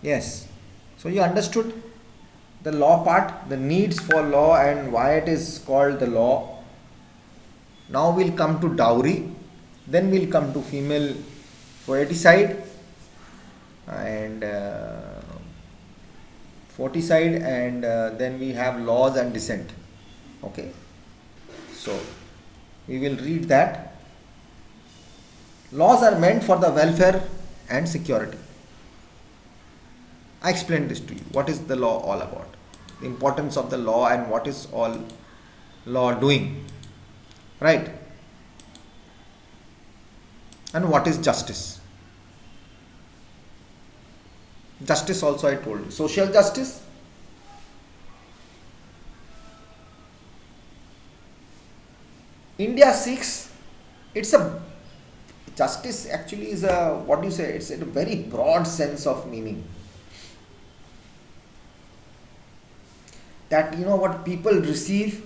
Yes. So you understood the law part, the needs for law and why it is called the law. Now we'll come to dowry, then we'll come to female foeticide and foeticide, and then we have laws and descent. Okay. So we will read that. Laws are meant for the welfare and security. I explained this to you. What is the law all about? The importance of the law and what is all law doing. Right? And what is justice? Justice also I told you. Social justice. India seeks, it's a, justice actually is a, what do you say, it's in a very broad sense of meaning. That what people receive,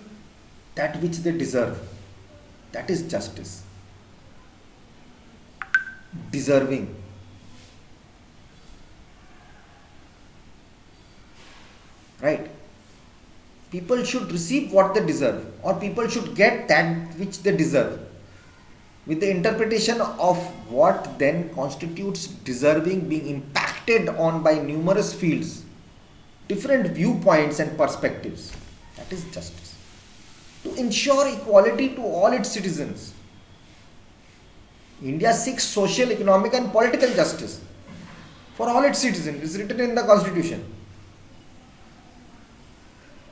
that which they deserve. That is justice. Deserving. Right? People should receive what they deserve, or people should get that which they deserve. With the interpretation of what then constitutes deserving being impacted on by numerous fields, different viewpoints and perspectives. That is justice. To ensure equality to all its citizens. India seeks social, economic and political justice for all its citizens. It is written in the constitution.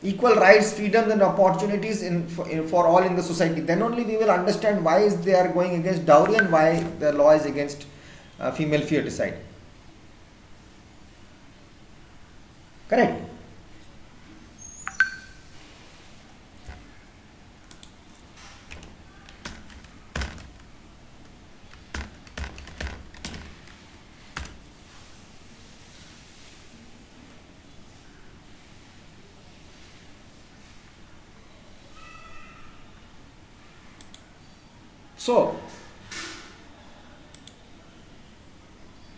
Equal rights, freedoms and opportunities for all in the society. Then only we will understand why they are going against dowry and why the law is against female foeticide. Correct? So,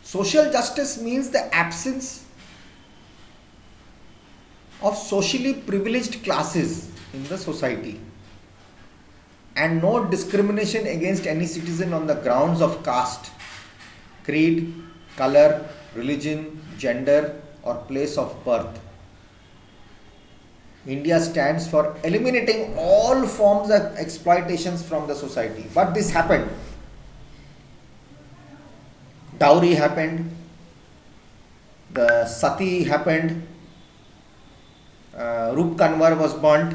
social justice means the absence of socially privileged classes in the society and no discrimination against any citizen on the grounds of caste, creed, color, religion, gender or place of birth. India stands for eliminating all forms of exploitations from the society. But this happened. Dowry happened, the sati happened, Rup Kanwar was burnt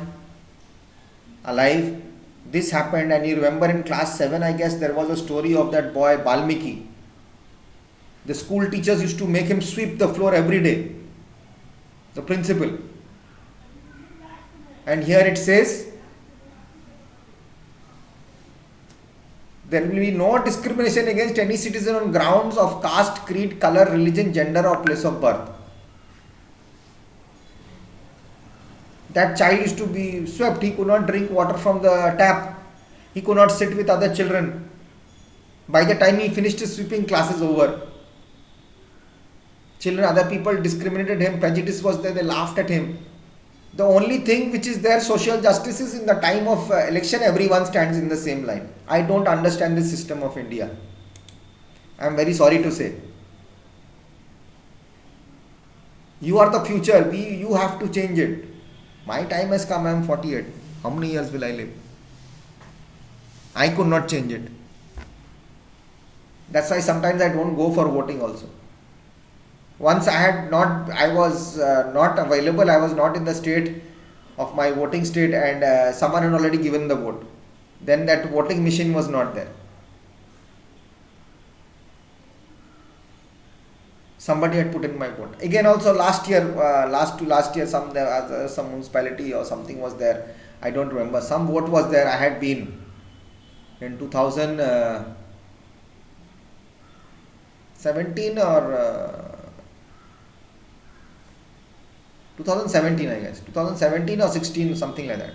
alive. This happened, and you remember in class 7, I guess, there was a story of that boy Balmiki. The school teachers used to make him sweep the floor every day. The principal. And here it says, there will be no discrimination against any citizen on grounds of caste, creed, color, religion, gender or place of birth. That child used to be swept. He could not drink water from the tap. He could not sit with other children. By the time he finished his sweeping, class is over. Children, other people discriminated him. Prejudice was there. They laughed at him. The only thing which is there, social justice, is in the time of election, everyone stands in the same line. I don't understand this system of India. I am very sorry to say. You are the future. You have to change it. My time has come. I am 48. How many years will I live? I could not change it. That's why sometimes I don't go for voting also. Once I was not available, I was not in the state of my voting state, and someone had already given the vote. Then that voting machine was not there. Somebody had put in my vote. Again also last year, some municipality or something was there. I don't remember. Some vote was there. I had been in 2017 or 2017, I guess. 2017 or 16, something like that.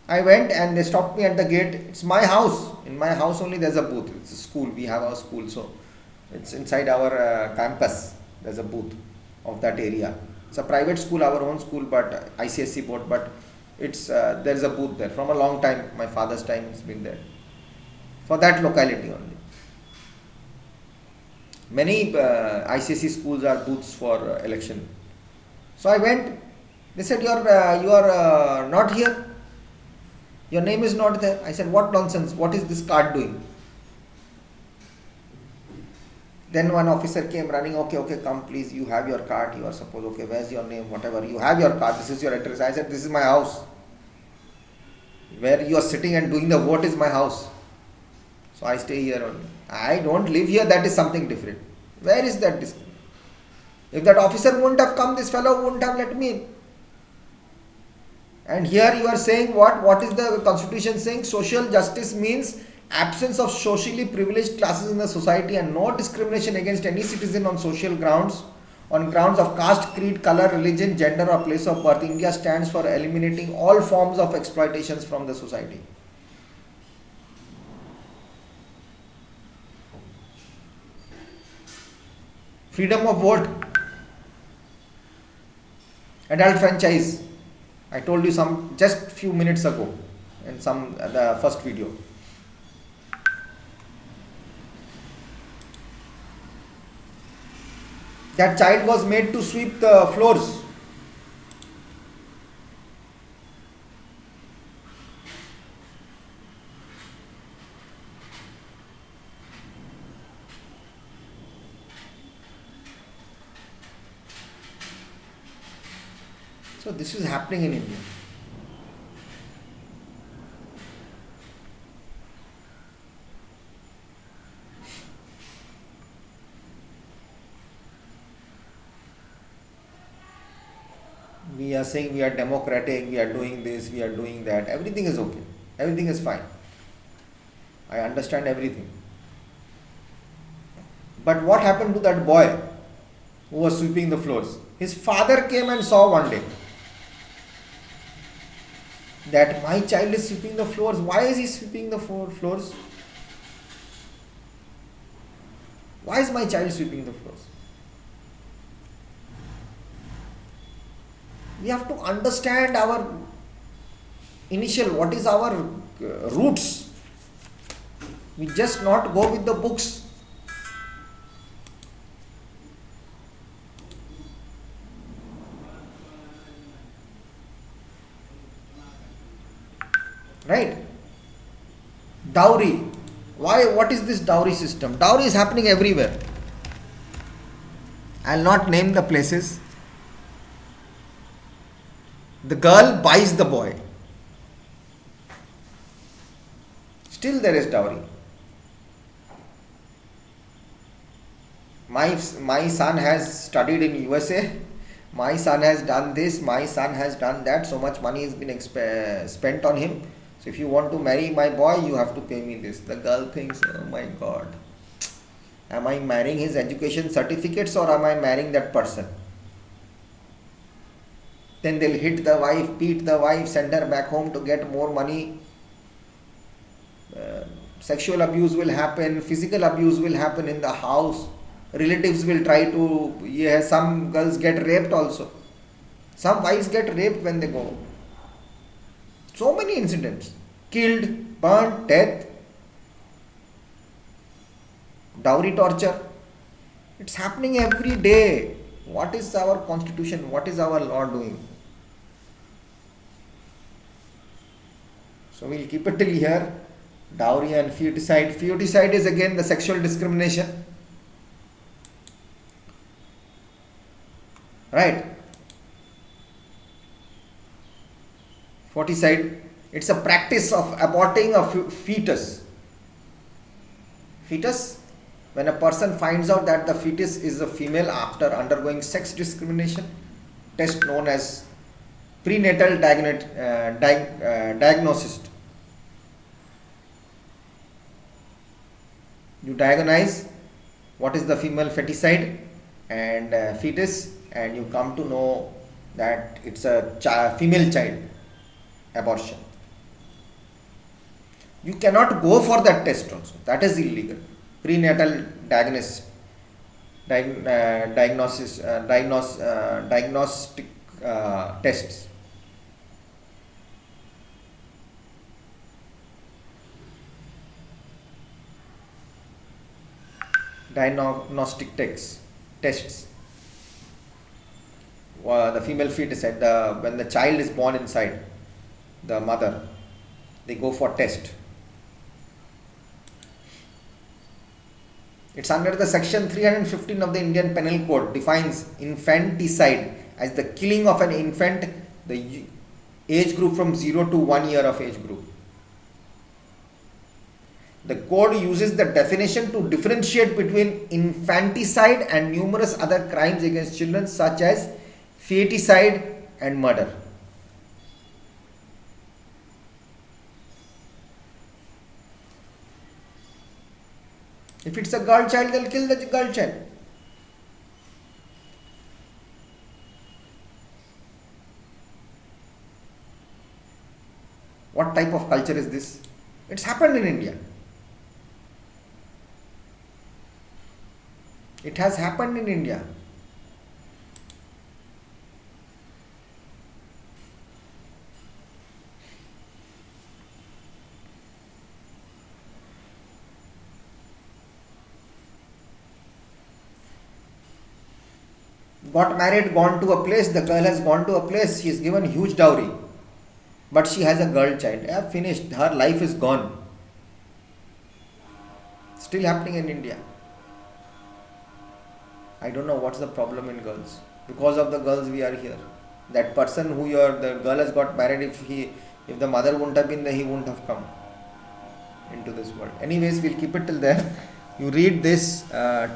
I went and they stopped me at the gate. It's my house. In my house only there's a booth. It's a school. We have our school. So It's inside our campus. There's a booth of that area. It's a private school, our own school, but ICSE board. But it's there is a booth there from a long time. My father's time it's been there for that locality only. Many ICSE schools are booths for election. So I went. They said you are not here. Your name is not there. I said, what nonsense? What is this card doing? Then one officer came running. Okay, come please. You have your card. You are supposed. Okay, where's your name? Whatever. You have your card. This is your address. I said, this is my house. Where you are sitting and doing the vote is my house. So I stay here only. I don't live here. That is something different. Where is that discipline? If that officer wouldn't have come, this fellow wouldn't have let me in. And here you are saying what? What is the constitution saying? Social justice means absence of socially privileged classes in the society and no discrimination against any citizen on social grounds, on grounds of caste, creed, color, religion, gender or place of birth. India stands for eliminating all forms of exploitations from the society. Freedom of vote, adult franchise. I told you some just few minutes ago in the first video. That child was made to sweep the floors. So this is happening in India. We are saying we are democratic, we are doing this, we are doing that. Everything is okay. Everything is fine. I understand everything. But what happened to that boy who was sweeping the floors? His father came and saw one day that my child is sweeping the floors. Why is he sweeping the floors? Why is my child sweeping the floors? We have to understand our initial, what is our roots. We just not go with the books. Right? Dowry. Why? What is this dowry system? Dowry is happening everywhere. I'll not name the places. The girl buys the boy. Still there is dowry. My son has studied in USA. My son has done this. My son has done that. So much money has been spent on him. So if you want to marry my boy, you have to pay me this. The girl thinks, oh my God, am I marrying his education certificates or am I marrying that person? Then they'll hit the wife, beat the wife, send her back home to get more money. Sexual abuse will happen, physical abuse will happen in the house. Relatives will try to, some girls get raped also. Some wives get raped when they go home. So many incidents. Killed, burnt, death, dowry torture. It's happening every day. What is our constitution? What is our law doing? So we'll keep it till here. Dowry and feticide. Feticide is again the sexual discrimination. Right? Feticide. It's a practice of aborting a fetus. Fetus, when a person finds out that the fetus is a female after undergoing sex discrimination, test known as prenatal diagnosis. You diagnose what is the female feticide and fetus, and you come to know that it's a female child abortion. You cannot go for that test also. That is illegal. Prenatal diagnosis. diagnostic tests. Diagnostic tests. The female fetus at when the child is born inside the mother, they go for test. It's under the section 315 of the Indian Penal Code, defines infanticide as the killing of an infant, the age group from 0 to 1 year of age group. The code uses the definition to differentiate between infanticide and numerous other crimes against children such as feticide and murder. If it's a girl child, they'll kill the girl child. What type of culture is this? It's happened in India. It has happened in India. Got married, gone to a place, the girl has gone to a place, she is given huge dowry. But she has a girl child. Yeah, finished. Her life is gone. Still happening in India. I don't know what's the problem in girls. Because of the girls we are here. That person who the girl has got married, if the mother wouldn't have been there, he wouldn't have come into this world. Anyways, we'll keep it till there. You read this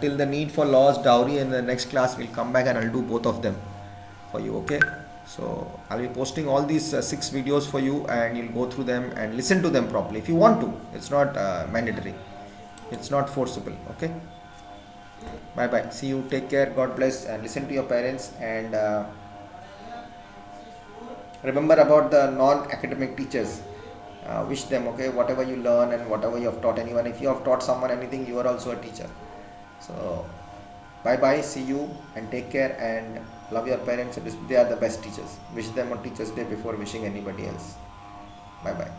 till the need for laws, dowry, and the next class we'll come back and I'll do both of them for you, okay? So I'll be posting all these 6 videos for you and you'll go through them and listen to them properly if you want to. It's not mandatory. It's not forcible, okay? Bye bye. See you. Take care. God bless and listen to your parents and remember about the non-academic teachers. Wish them, okay, whatever you learn and whatever you have taught anyone, if you have taught someone anything, you are also a teacher. So bye bye, see you and take care and love your parents. They are the best teachers. Wish them on Teachers Day before wishing anybody else. Bye bye.